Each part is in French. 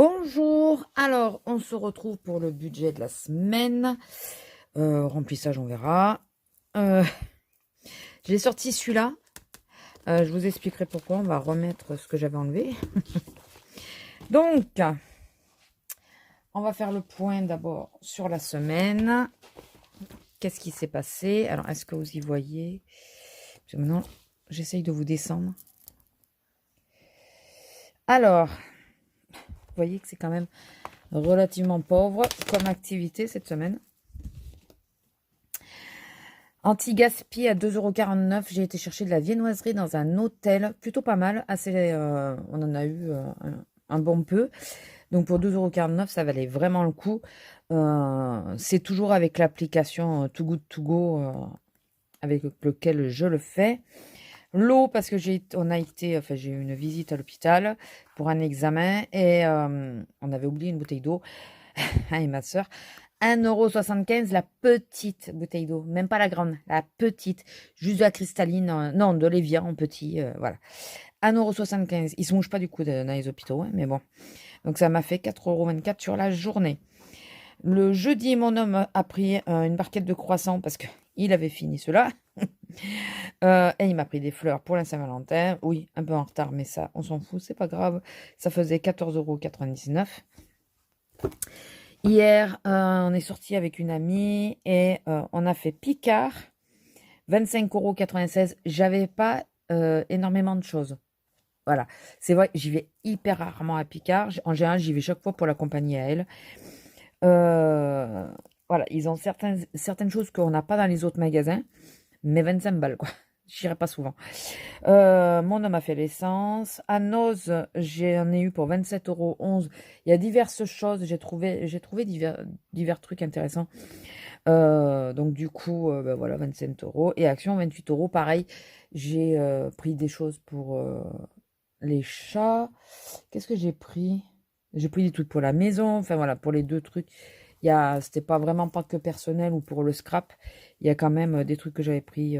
Bonjour, alors on se retrouve pour le budget de la semaine. Remplissage, on verra. Euh, j'ai sorti celui-là. Je vous expliquerai pourquoi. On va remettre ce que j'avais enlevé. Donc, on va faire le point d'abord sur la semaine. Qu'est-ce qui s'est passé? Alors, est-ce que vous y voyez? Parce que maintenant, j'essaye de vous descendre. Alors, vous voyez que c'est quand même relativement pauvre comme activité cette semaine. Anti-gaspi à 2,49 €. J'ai été chercher de la viennoiserie dans un hôtel. Plutôt pas mal. On en a eu un bon peu. Donc pour 2,49 €, ça valait vraiment le coup. C'est toujours avec l'application Too Good To Go avec lequel je le fais. L'eau, parce que j'ai eu une visite à l'hôpital pour un examen et on avait oublié une bouteille d'eau. Et ma soeur. 1,75 € la petite bouteille d'eau, même pas la grande, la petite, juste de la cristalline, non, de l'évian en petit, voilà. 1,75 €. Ils se mouchent pas du coup dans les hôpitaux, hein, mais bon. Donc ça m'a fait 4,24 € sur la journée. Le jeudi, mon homme a pris une barquette de croissants parce qu'il avait fini cela. Et il m'a pris des fleurs pour la Saint-Valentin. Oui, un peu en retard, mais ça, on s'en fout, c'est pas grave. Ça faisait 14,99 €. Hier, on est sorti avec une amie et on a fait Picard, 25,96 €. J'avais pas énormément de choses. Voilà, c'est vrai, j'y vais hyper rarement à Picard. En général, j'y vais chaque fois pour la compagnie à elle. Voilà, ils ont certaines choses qu'on n'a pas dans les autres magasins, mais 25 balles, quoi. J'irai pas souvent. Mon homme a fait l'essence. À Noz, j'en ai eu pour 27,11 €. Il y a diverses choses. J'ai trouvé divers trucs intéressants. Donc du coup, ben voilà, 27 €. Et Action, 28 €. Pareil, j'ai pris des choses pour les chats. Qu'est-ce que j'ai pris? J'ai pris des trucs pour la maison. Enfin voilà, pour les deux trucs. C'était pas vraiment pas que personnel ou pour le scrap. Il y a quand même des trucs que j'avais pris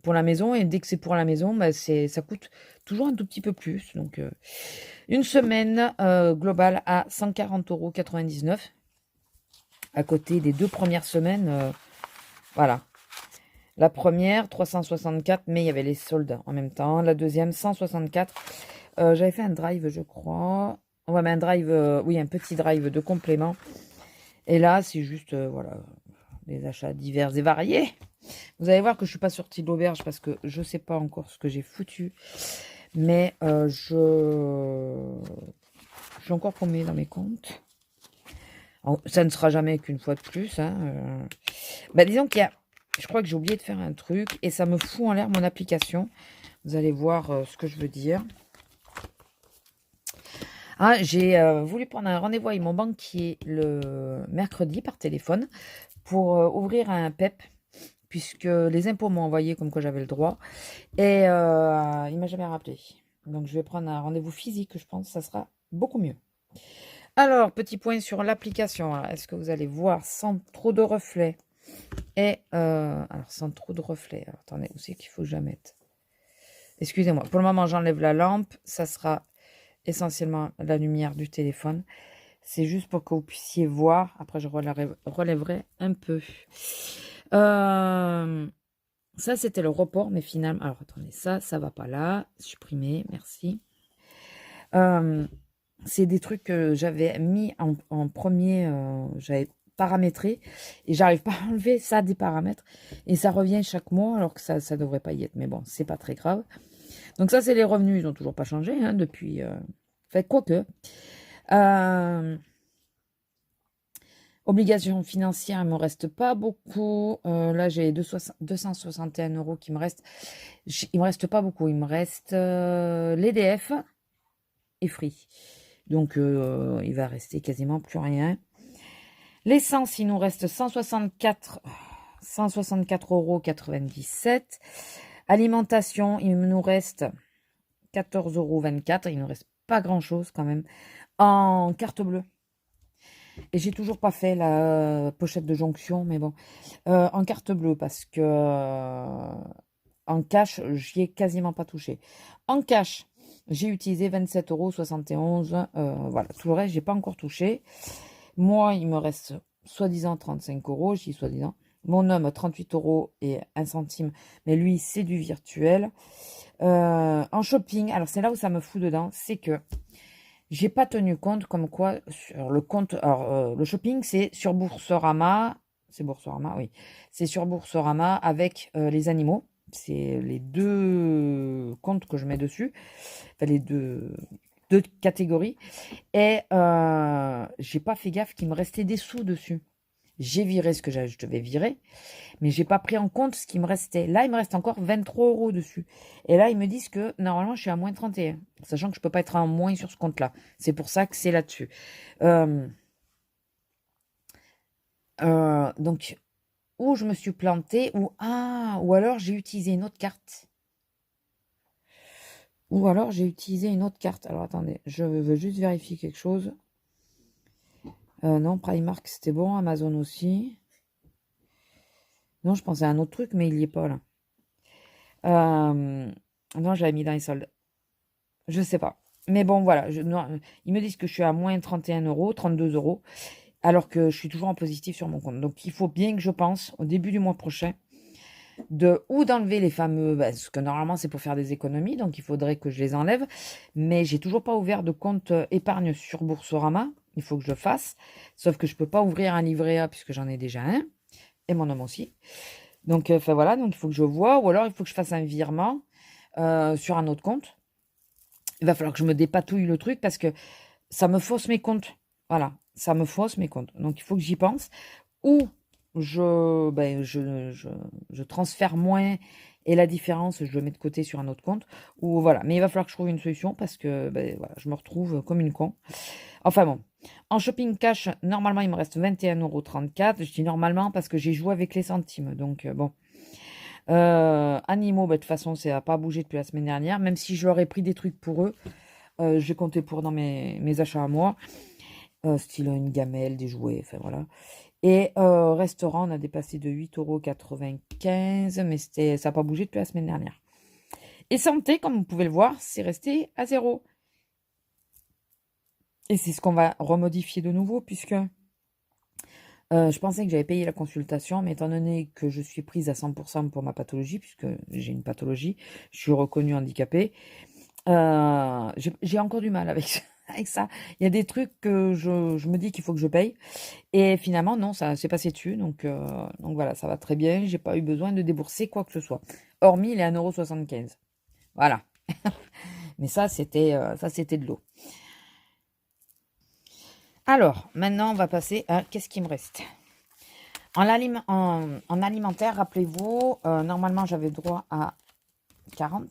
pour la maison. Et dès que c'est pour la maison, bah, ça coûte toujours un tout petit peu plus. Donc une semaine globale à 140,99 €. À côté des 2 premières semaines, voilà. La première, 364, mais il y avait les soldes en même temps. La deuxième, 164. J'avais fait un drive, je crois. Ouais, mais un drive, oui, un petit drive de complément. Et là, c'est juste, voilà, des achats divers et variés. Vous allez voir que je suis pas sortie de l'auberge parce que je sais pas encore ce que j'ai foutu. Mais je suis encore paumée dans mes comptes. Alors, ça ne sera jamais qu'une fois de plus. Hein, bah, disons je crois que j'ai oublié de faire un truc et ça me fout en l'air mon application. Vous allez voir ce que je veux dire. Ah, j'ai voulu prendre un rendez-vous avec mon banquier le mercredi par téléphone pour ouvrir un PEP, puisque les impôts m'ont envoyé comme quoi j'avais le droit. Et il m'a jamais rappelé. Donc je vais prendre un rendez-vous physique, je pense, ça sera beaucoup mieux. Alors, petit point sur l'application. Est-ce que vous allez voir sans trop de reflets? Et alors, sans trop de reflets. Alors, attendez, où c'est qu'il faut que je la mette? Excusez-moi. Pour le moment, j'enlève la lampe. Ça sera essentiellement la lumière du téléphone. C'est juste pour que vous puissiez voir. Après, je relèverai un peu. Ça, c'était le report, mais finalement... Alors, attendez, ça va pas là. Supprimer, merci. C'est des trucs que j'avais mis en premier. J'avais paramétré. Et j'arrive pas à enlever ça des paramètres. Et ça revient chaque mois, alors que ça devrait pas y être. Mais bon, c'est pas très grave. Donc ça, c'est les revenus. Ils ont toujours pas changé hein, depuis... Enfin, quoique... Obligations financières, il ne me reste pas beaucoup. Là, j'ai 261 € qui me restent. Il me reste pas beaucoup. Il me reste l'EDF et Free. Donc, il va rester quasiment plus rien. L'essence, il nous reste 164,97 €. Alimentation, il nous reste 14,24 €. Il ne nous reste pas grand-chose quand même. En carte bleue. Et j'ai toujours pas fait la pochette de jonction, mais bon. En carte bleue, parce que en cash, j'y ai quasiment pas touché. En cash, J'ai utilisé 27,71 €. Voilà, tout le reste, j'ai pas encore touché. Moi, il me reste soi-disant 35 €, je dis soi-disant. Mon homme, 38 € et 1 centime, mais lui, c'est du virtuel. En shopping, alors c'est là où ça me fout dedans, c'est que j'ai pas tenu compte comme quoi sur le compte. Alors, le shopping, c'est sur Boursorama. C'est Boursorama, oui. C'est sur Boursorama avec les animaux. C'est les deux comptes que je mets dessus. Enfin, les deux catégories. Et j'ai pas fait gaffe qu'il me restait des sous dessus. J'ai viré ce que je devais virer, mais j'ai pas pris en compte ce qui me restait. Là, il me reste encore 23 € dessus. Et là, ils me disent que normalement, je suis à moins 31, sachant que je peux pas être en moins sur ce compte-là. C'est pour ça que c'est là-dessus. Euh, donc, ou je me suis plantée, ou alors j'ai utilisé une autre carte. Ou alors j'ai utilisé une autre carte. Alors attendez, je veux juste vérifier quelque chose. Non, Primark c'était bon, Amazon aussi. Non, je pensais à un autre truc, mais il n'y est pas là. Non, j'avais mis dans les soldes. Je sais pas. Mais bon, voilà. Non, ils me disent que je suis à moins 31 €, 32 €, alors que je suis toujours en positif sur mon compte. Donc, il faut bien que je pense, au début du mois prochain, d'enlever les fameux. Parce que normalement, c'est pour faire des économies, donc il faudrait que je les enlève. Mais j'ai toujours pas ouvert de compte épargne sur Boursorama. Il faut que je le fasse. Sauf que je peux pas ouvrir un livret A puisque j'en ai déjà un. Et mon homme aussi. Donc, enfin voilà, donc il faut que je vois, ou alors il faut que je fasse un virement sur un autre compte. Il va falloir que je me dépatouille le truc parce que ça me fausse mes comptes. Voilà, ça me fausse mes comptes. Donc il faut que j'y pense. Ou je transfère moins et la différence, je le mets de côté sur un autre compte. Ou voilà, mais il va falloir que je trouve une solution parce que voilà, je me retrouve comme une con. Enfin bon. En shopping cash, normalement, il me reste 21,34 €. Je dis normalement parce que j'ai joué avec les centimes. Donc, bon. Animaux, de toute façon, ça n'a pas bougé depuis la semaine dernière. Même si je leur ai pris des trucs pour eux, j'ai compté pour dans mes achats à moi. Style une gamelle, des jouets, enfin voilà. Et restaurant, on a dépassé de 8,95 €, mais ça n'a pas bougé depuis la semaine dernière. Et santé, comme vous pouvez le voir, c'est resté à 0. Et c'est ce qu'on va remodifier de nouveau, puisque je pensais que j'avais payé la consultation, mais étant donné que je suis prise à 100% pour ma pathologie, puisque j'ai une pathologie, je suis reconnue handicapée, j'ai encore du mal avec, avec ça. Il y a des trucs que je me dis qu'il faut que je paye. Et finalement, non, ça s'est passé dessus. Donc voilà, ça va très bien. J'ai pas eu besoin de débourser quoi que ce soit. Hormis les 1,75 €. Voilà. Mais ça, c'était de l'eau. Alors, maintenant, on va passer à qu'est-ce qui me reste. En alimentaire, rappelez-vous, normalement, j'avais droit à 40.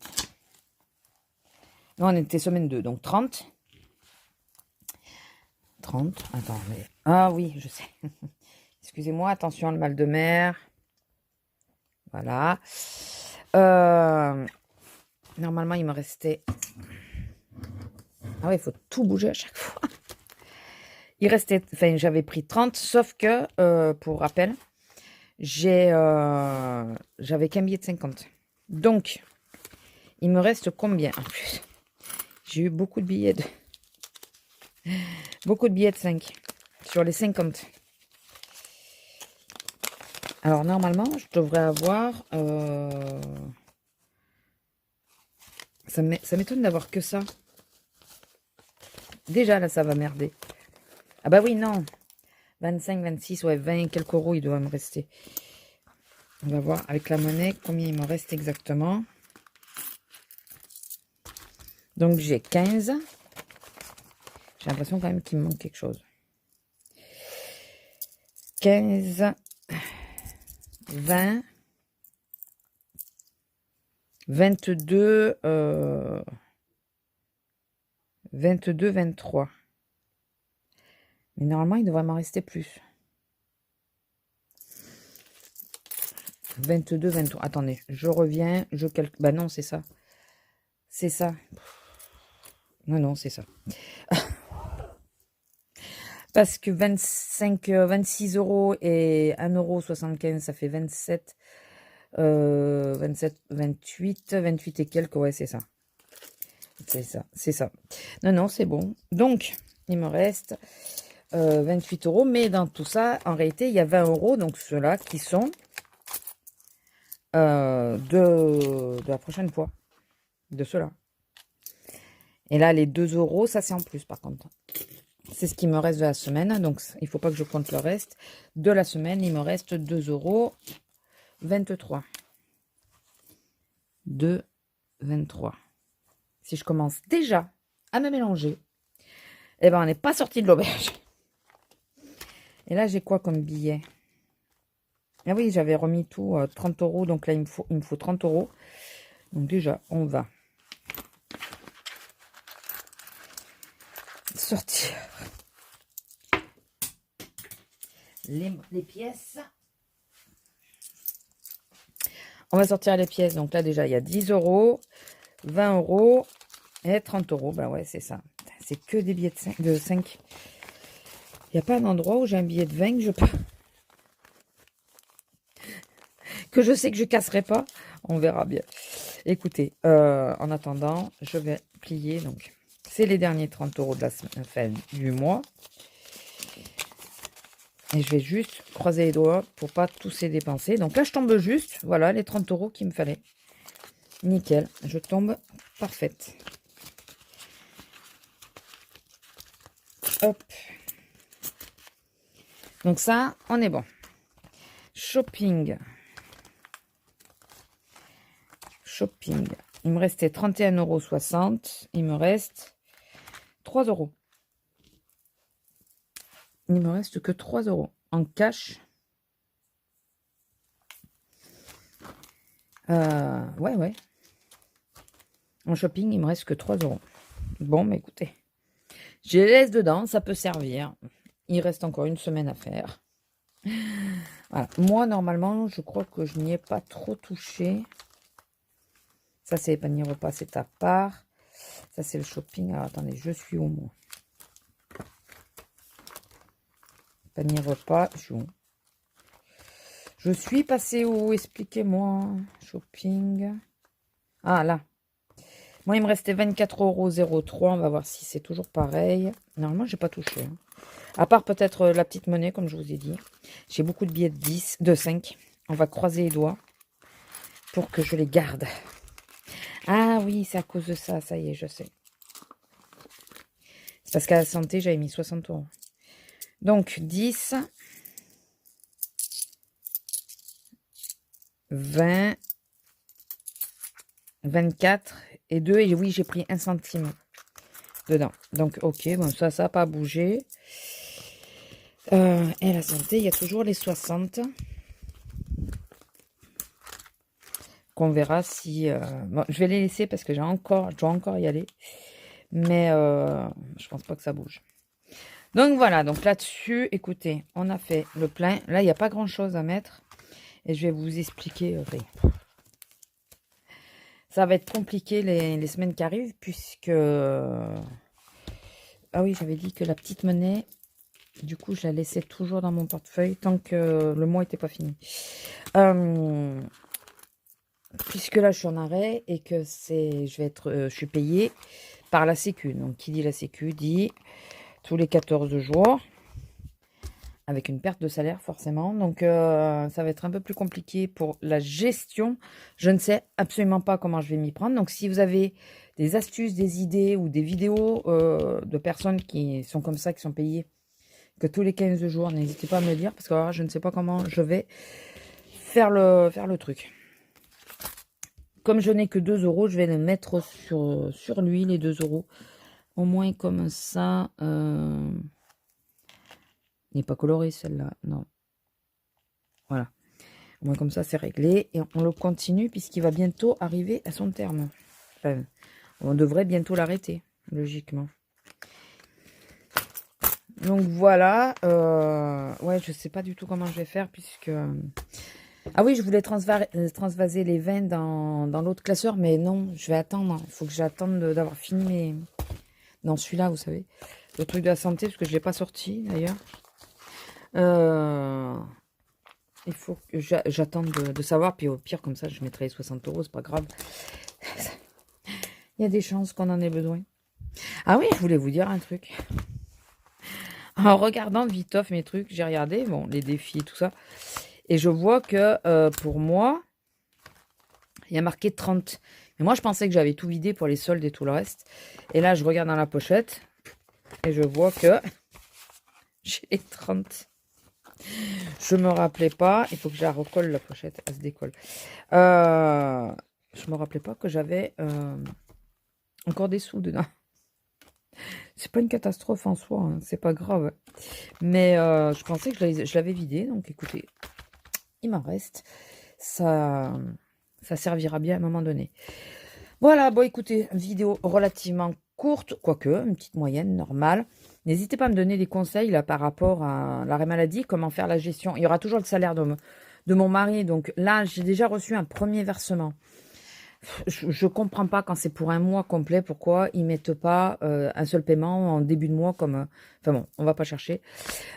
Non, on était semaine 2, donc 30. 30, attends, mais... Ah oui, je sais. Excusez-moi, attention, le mal de mer. Voilà. Normalement, il me restait... Ah oui, il faut tout bouger à chaque fois. Il restait... Enfin, j'avais pris 30, sauf que, pour rappel, j'avais qu'un billet de 50. Donc, il me reste combien en plus? J'ai eu beaucoup de billets de... Beaucoup de billets de 5 sur les 50. Alors, normalement, je devrais avoir... Ça m'étonne d'avoir que ça. Déjà, là, ça va merder. Ah bah oui, non. 25, 26, ouais, 20 quelques euros, il doit me rester. On va voir avec la monnaie combien il me reste exactement. Donc, j'ai 15. J'ai l'impression quand même qu'il me manque quelque chose. 15, 20, 22, 22, 23. Mais normalement, il devrait m'en rester plus. 22, 23. Attendez, je reviens, je calcule. Bah non, c'est ça. C'est ça. Non, non, c'est ça. Parce que 25, 26 € et 1,75 €, ça fait 27, 27, 28 et quelques, ouais, c'est ça. C'est ça, c'est ça. Non, non, c'est bon. Donc, il me reste 28 euros. Mais dans tout ça, en réalité, il y a 20 euros. Donc, ceux-là qui sont de la prochaine fois. De ceux-là. Et là, les 2 euros, ça, c'est en plus, par contre. C'est ce qui me reste de la semaine. Donc, il ne faut pas que je compte le reste. De la semaine, il me reste 2 euros 23. 2,23. Si je commence déjà à me mélanger, eh ben, on n'est pas sorti de l'auberge. Et là, j'ai quoi comme billet? Ah oui, j'avais remis tout 30 euros. Donc là, il me faut 30 euros. Donc déjà, on va sortir les pièces. On va sortir les pièces. Donc là, déjà, il y a 10 euros, 20 euros et 30 euros. Bah ouais, c'est ça. C'est que des billets de 5. Il n'y a pas un endroit où j'ai un billet de 20 que je sais que je casserai pas. On verra bien. Écoutez, en attendant, je vais plier. Donc, c'est les derniers 30 euros de la semaine, enfin, du mois. Et je vais juste croiser les doigts pour pas tous les dépenser. Donc là, je tombe juste. Voilà, les 30 euros qu'il me fallait. Nickel. Je tombe parfaite. Hop. Donc ça, on est bon. Shopping. Shopping. Il me restait 31,60 €. Il me reste 3 euros. Il me reste que 3 euros en cash. Ouais. En shopping, il me reste que 3 euros. Bon, mais écoutez. Je les laisse dedans, ça peut servir. Il reste encore une semaine à faire. Voilà. Moi, normalement, je crois que je n'y ai pas trop touché. Ça, c'est les paniers repas, c'est à part. Ça, c'est le shopping. Alors, attendez, je suis où, moi? Panier repas, je suis où? Je suis passé où? Expliquez-moi. Shopping. Ah, là. Moi, il me restait 24,03 €. On va voir si c'est toujours pareil. Normalement, j'ai pas touché. Hein. À part peut-être la petite monnaie, comme je vous ai dit. J'ai beaucoup de billets de 10, de 5. On va croiser les doigts pour que je les garde. Ah oui, c'est à cause de ça. Ça y est, je sais. C'est parce qu'à la santé, j'avais mis 60 €. Donc, 10, 20, 24 et 2. Et oui, j'ai pris 1 centime dedans. Donc, ok, bon, ça n'a pas bougé. Et la santé, il y a toujours les 60. Qu'on verra si... bon, je vais les laisser parce que je dois encore y aller. Mais je pense pas que ça bouge. Donc voilà, donc là-dessus, écoutez, on a fait le plein. Là, il n'y a pas grand-chose à mettre. Et je vais vous expliquer. Ça va être compliqué les semaines qui arrivent puisque... Ah oui, j'avais dit que la petite monnaie, du coup, je la laissais toujours dans mon portefeuille tant que le mois n'était pas fini. Puisque là, je suis en arrêt et que je suis payée par la Sécu. Donc, qui dit la Sécu dit tous les 14 jours, avec une perte de salaire forcément. Donc, ça va être un peu plus compliqué pour la gestion. Je ne sais absolument pas comment je vais m'y prendre. Donc, si vous avez des astuces, des idées ou des vidéos de personnes qui sont comme ça, qui sont payées que tous les 15 jours, n'hésitez pas à me le dire parce que alors, je ne sais pas comment je vais faire le truc. Comme je n'ai que 2 euros, je vais les mettre sur lui, les 2 euros. Au moins comme ça. Il n'est pas coloré celle-là, non. Voilà. Au moins comme ça, c'est réglé. Et on le continue puisqu'il va bientôt arriver à son terme. Enfin, on devrait bientôt l'arrêter, logiquement. Donc voilà. Ouais, je ne sais pas du tout comment je vais faire puisque... Ah oui, je voulais transvaser les vins dans l'autre classeur, mais non, je vais attendre. Il faut que j'attende d'avoir fini mes... Non, celui-là, vous savez. Le truc de la santé, parce que je ne l'ai pas sorti, d'ailleurs. Il faut que j'attende de savoir. Puis au pire, comme ça, je mettrai les 60 €, c'est pas grave. Il y a des chances qu'on en ait besoin. Ah oui, je voulais vous dire un truc. En regardant viteuf mes trucs, j'ai regardé, bon, les défis, tout ça. Et je vois que pour moi, il y a marqué 30. Mais moi, je pensais que j'avais tout vidé pour les soldes et tout le reste. Et là, je regarde dans la pochette. Et je vois que j'ai les 30. Je me rappelais pas. Il faut que je la recolle, la pochette. Elle se décolle. Je me rappelais pas que j'avais encore des sous dedans. C'est pas une catastrophe en soi. Hein, c'est pas grave. Mais je pensais que je l'avais vidé. Donc, écoutez, il m'en reste. Ça servira bien à un moment donné. Voilà, bon écoutez, vidéo relativement courte, quoique, une petite moyenne, normale. N'hésitez pas à me donner des conseils là, par rapport à l'arrêt maladie, comment faire la gestion. Il y aura toujours le salaire de mon mari, donc là, j'ai déjà reçu un premier versement. Je comprends pas quand c'est pour un mois complet, pourquoi ils mettent pas un seul paiement en début de mois comme... enfin bon, on va pas chercher.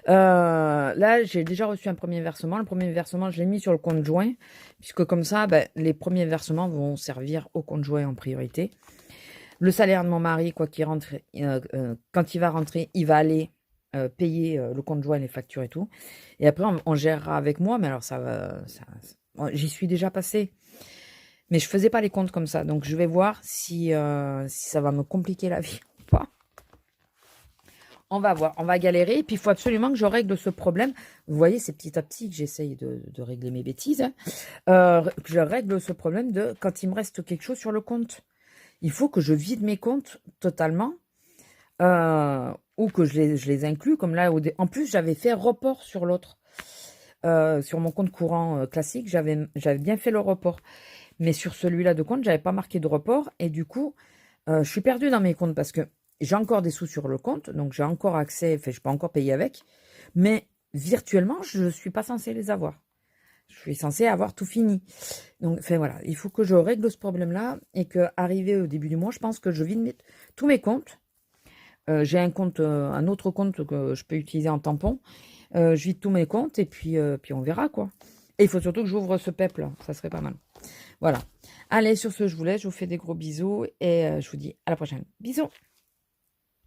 Là, j'ai déjà reçu un premier versement. Le premier versement, je l'ai mis sur le compte joint, puisque comme ça, ben, les premiers versements vont servir au compte joint en priorité. Le salaire de mon mari, quoi qu'il rentre, quand il va rentrer, il va aller payer le compte joint, les factures et tout. Et après, on gérera avec moi, mais alors ça va... j'y suis déjà passée. Mais je faisais pas les comptes comme ça. Donc, je vais voir si ça va me compliquer la vie ou pas. On va voir. On va galérer. Et puis, il faut absolument que je règle ce problème. Vous voyez, c'est petit à petit que j'essaye de régler mes bêtises. Hein. Que je règle ce problème de quand il me reste quelque chose sur le compte. Il faut que je vide mes comptes totalement. Ou que je les inclus. Comme là, en plus, j'avais fait report sur l'autre. Sur mon compte courant classique, j'avais bien fait le report. Mais sur celui-là de compte, j'avais pas marqué de report. Et du coup, je suis perdue dans mes comptes parce que j'ai encore des sous sur le compte. Donc, j'ai encore accès, enfin, je peux encore payer avec. Mais virtuellement, je ne suis pas censée les avoir. Je suis censée avoir tout fini. Donc, enfin, voilà. Il faut que je règle ce problème-là. Et qu'arrivé au début du mois, je pense que je vide tous mes comptes. J'ai un autre compte que je peux utiliser en tampon. Je vide tous mes comptes et puis on verra, quoi. Et il faut surtout que j'ouvre ce PEP-là. Ça serait pas mal. Voilà. Allez, sur ce, je vous laisse. Je vous fais des gros bisous et je vous dis à la prochaine. Bisous.